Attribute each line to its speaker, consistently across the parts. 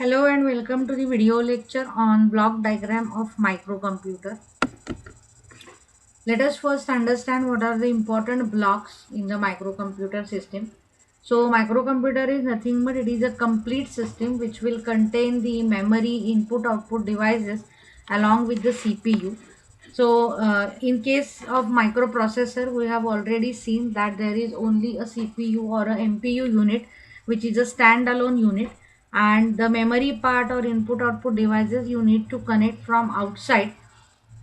Speaker 1: Hello and welcome to the video lecture on block diagram of microcomputer. Let us first understand what are the important blocks in the microcomputer system. So microcomputer is nothing but it is a complete system which will contain the memory, input output devices along with the CPU. So in case of microprocessor, we have already seen that there is only a CPU or a MPU unit which is a standalone unit, and the memory part or input output devices you need to connect from outside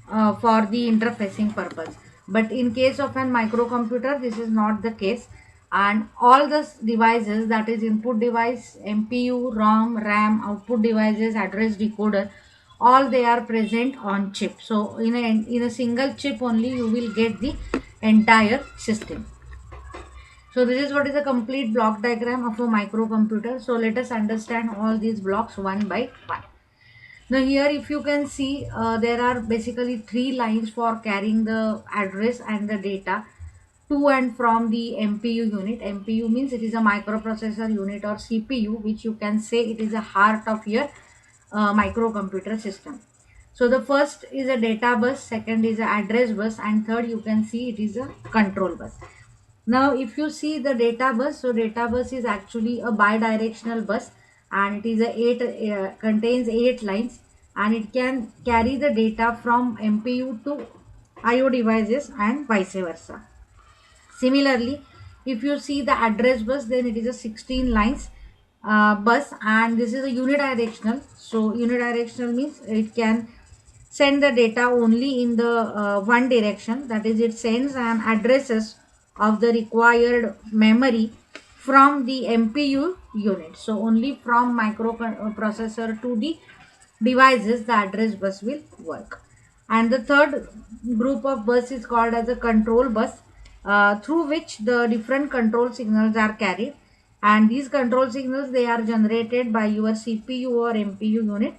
Speaker 1: for the interfacing purpose. But in case of an microcomputer, this is not the case, and all the devices, that is input device, MPU, ROM, RAM, output devices, address decoder, all they are present on chip. So in a single chip only you will get the entire system. So this is what is a complete block diagram of a microcomputer. So let us understand all these blocks one by one. Now here if you can see, there are basically three lines for carrying the address and the data to and from the MPU unit. MPU means it is a microprocessor unit, or CPU, which you can say it is a heart of your microcomputer system. So the first is a data bus, second is a address bus, and third you can see it is a control bus. Now if you see the data bus, so data bus is actually a bidirectional bus, and it is a contains 8 lines, and it can carry the data from MPU to IO devices and vice versa. Similarly, if you see the address bus, then it is a 16 lines bus, and this is a unidirectional. So unidirectional means it can send the data only in the one direction, that is it sends an addresses of the required memory from the MPU unit. So only from microprocessor to the devices the address bus will work. And the third group of bus is called as a control bus, through which the different control signals are carried, and these control signals, they are generated by your CPU or MPU unit,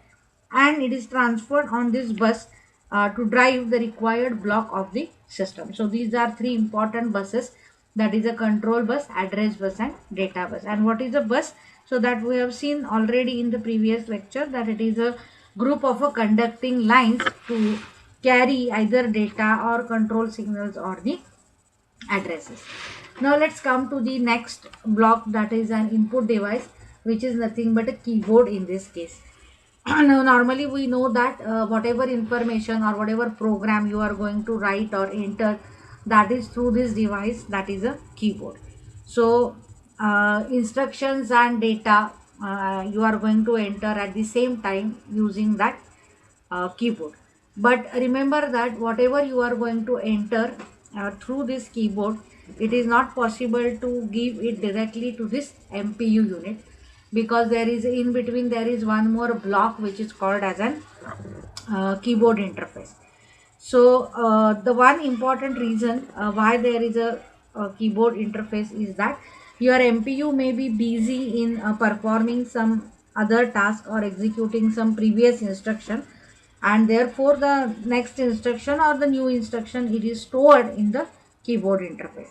Speaker 1: and it is transferred on this bus to drive the required block of the system. So these are three important buses, that is a control bus, address bus, and data bus. And what is a bus? So that we have seen already in the previous lecture, that it is a group of a conducting lines to carry either data or control signals or the addresses. Now let's come to the next block, that is an input device, which is nothing but a keyboard in this case. Now normally we know that whatever information or whatever program you are going to write or enter, that is through this device, that is a keyboard. So instructions and data you are going to enter at the same time using that keyboard. But remember that whatever you are going to enter through this keyboard, it is not possible to give it directly to this MPU unit, because there is in between there is one more block which is called as an keyboard interface. So the one important reason why there is a keyboard interface is that your MPU may be busy in performing some other task or executing some previous instruction, and therefore the next instruction or the new instruction, it is stored in the keyboard interface.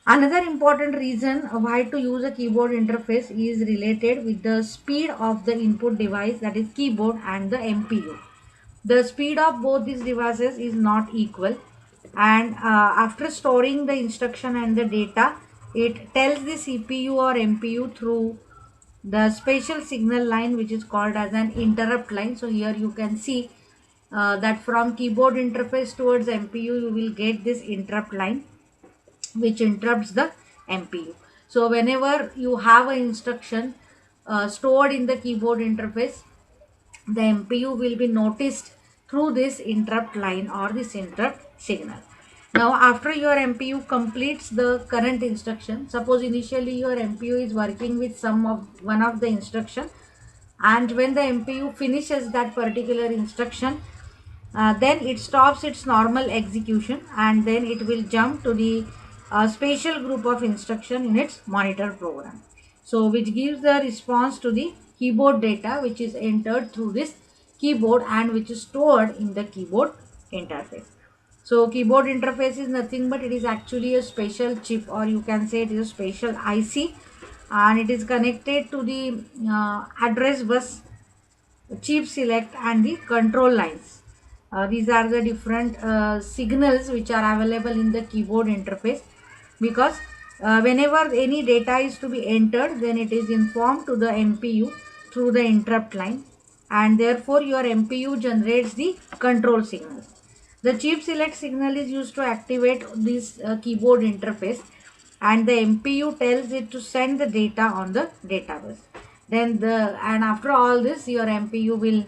Speaker 1: Another important reason why to use a keyboard interface is related with the speed of the input device, that is keyboard, and the MPU. The speed of both these devices is not equal, and after storing the instruction and the data, it tells the CPU or MPU through the special signal line which is called as an interrupt line. So here you can see that from keyboard interface towards MPU you will get this interrupt line which interrupts the MPU. So whenever you have an instruction stored in the keyboard interface, the MPU will be noticed through this interrupt line or this interrupt signal. Now after your MPU completes the current instruction, suppose initially your MPU is working with one of the instruction, and when the MPU finishes that particular instruction, then it stops its normal execution, and then it will jump to the special group of instruction in its monitor program, so which gives the response to the keyboard data which is entered through this keyboard and which is stored in the keyboard interface. So keyboard interface is nothing but it is actually a special chip, or you can say it is a special IC and it is connected to the address bus, chip select, and the control lines. These are the different signals which are available in the keyboard interface, because whenever any data is to be entered, then it is informed to the MPU through the interrupt line, and therefore your MPU generates the control signals. The chip select signal is used to activate this keyboard interface, and the MPU tells it to send the data on the data bus. Then and after all this, your MPU will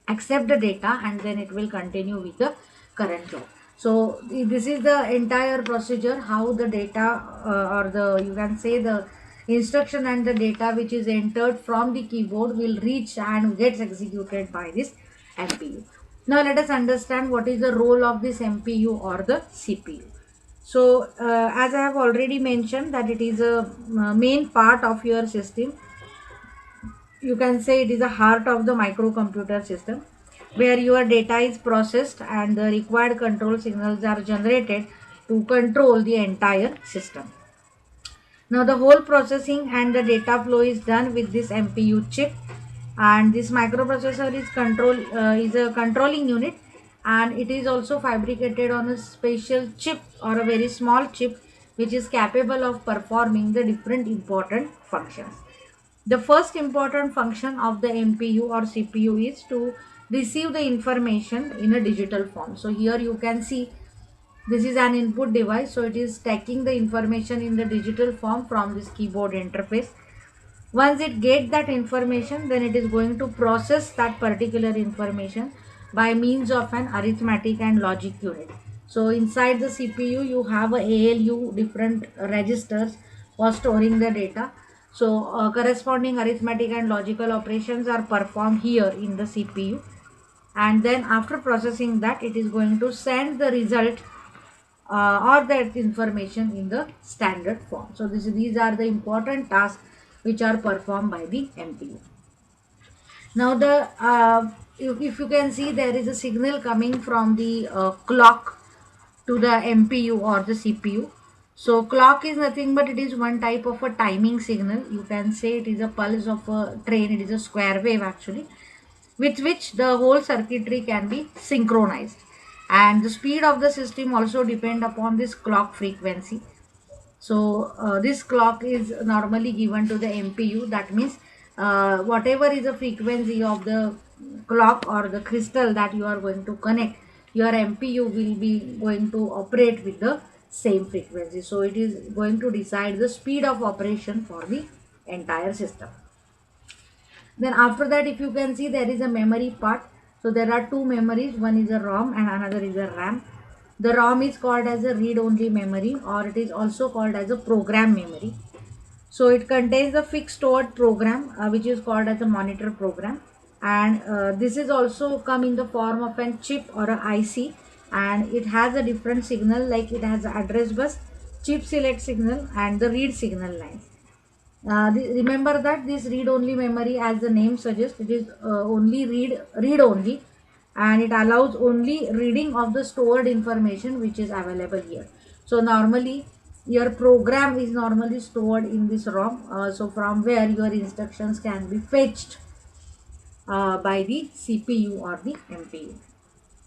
Speaker 1: accept the data, and then it will continue with the current job. So this is the entire procedure, how the data or the, you can say, the instruction and the data which is entered from the keyboard will reach and gets executed by this MPU. Now let us understand what is the role of this MPU or the CPU. So as I have already mentioned that it is a main part of your system. You can say it is the heart of the microcomputer system, where your data is processed and the required control signals are generated to control the entire system. Now the whole processing and the data flow is done with this MPU chip, and this microprocessor is a controlling unit, and it is also fabricated on a special chip or a very small chip which is capable of performing the different important functions. The first important function of the MPU or CPU is to receive the information in a digital form. So here you can see this is an input device. So it is taking the information in the digital form from this keyboard interface. Once it gets that information, then it is going to process that particular information by means of an arithmetic and logic unit. So inside the CPU, you have a ALU, different registers for storing the data. So corresponding arithmetic and logical operations are performed here in the CPU. And then after processing that, it is going to send the result or that information in the standard form. So these are the important tasks which are performed by the MPU. Now if you can see, there is a signal coming from the clock to the MPU or the CPU. So clock is nothing but it is one type of a timing signal. You can say it is a pulse of a train. It is a square wave actually, with which the whole circuitry can be synchronized, and the speed of the system also depend upon this clock frequency. So this clock is normally given to the MPU. That means whatever is the frequency of the clock or the crystal that you are going to connect, your MPU will be going to operate with the same frequency. So it is going to decide the speed of operation for the entire system. Then after that, if you can see, there is a memory part. So there are two memories, one is a ROM and another is a RAM. The ROM is called as a read-only memory, or it is also called as a program memory. So it contains a fixed stored program which is called as a monitor program, and this is also come in the form of an chip or a IC, and it has a different signal, like it has address bus, chip select signal, and the read signal lines. Remember that this read-only memory, as the name suggests, it is only read-only, and it allows only reading of the stored information which is available here. So normally your program is normally stored in this ROM, so from where your instructions can be fetched by the CPU or the MPU.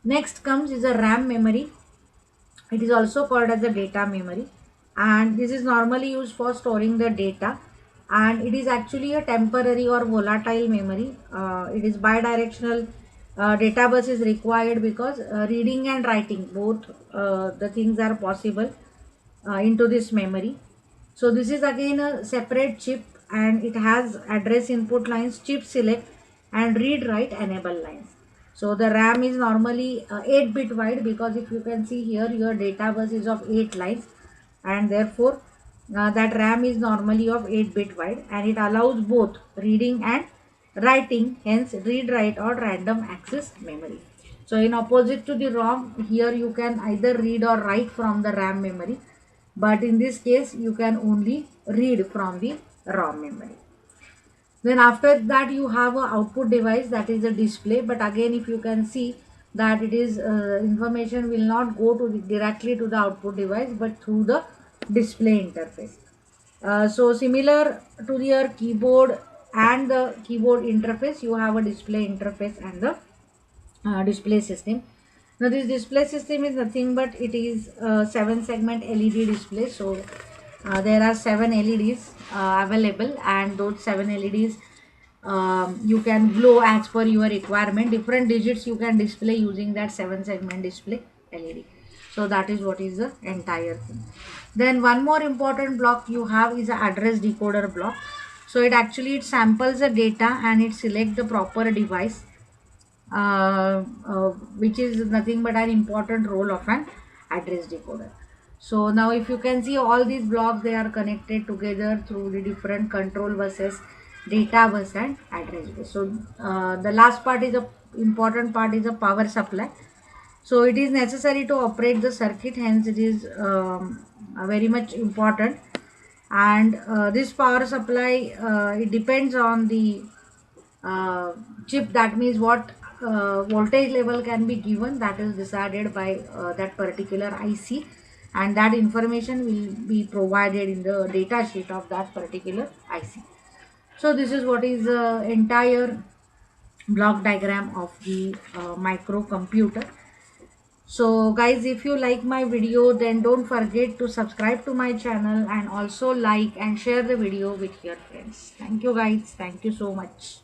Speaker 1: Next comes is a RAM memory. It is also called as a data memory, and this is normally used for storing the data, and it is actually a temporary or volatile memory. It is bidirectional. Data bus is required because reading and writing both the things are possible into this memory. So this is again a separate chip, and it has address input lines, chip select, and read write enable lines. So the RAM is normally 8-bit wide, because if you can see here, your data bus is of 8 lines, and therefore that RAM is normally of 8-bit wide, and it allows both reading and writing, hence read write or random access memory. So in opposite to the ROM, here you can either read or write from the RAM memory, but in this case you can only read from the ROM memory. Then after that, you have a output device, that is a display, but again if you can see that it is information will not go to directly to the output device, but through the display interface. So similar to your keyboard and the keyboard interface, you have a display interface and the display system. Now this display system is nothing but it is a 7 segment LED display. So there are 7 LEDs available, and those 7 LEDs you can glow as per your requirement. Different digits you can display using that 7 segment display LED. So that is what is the entire thing. Then one more important block you have is a address decoder block. So it samples the data and it select the proper device, which is nothing but an important role of an address decoder. So now if you can see all these blocks, they are connected together through the different control buses, data bus and address bus. So the last part is a important part is a power supply. So it is necessary to operate the circuit, hence it is very much important. And this power supply, it depends on the uh, chip. That means what voltage level can be given, that is decided by that particular IC, and that information will be provided in the data sheet of that particular IC. So this is what is the entire block diagram of the microcomputer. So guys, if you like my video, then don't forget to subscribe to my channel and also like and share the video with your friends. Thank you guys, thank you so much.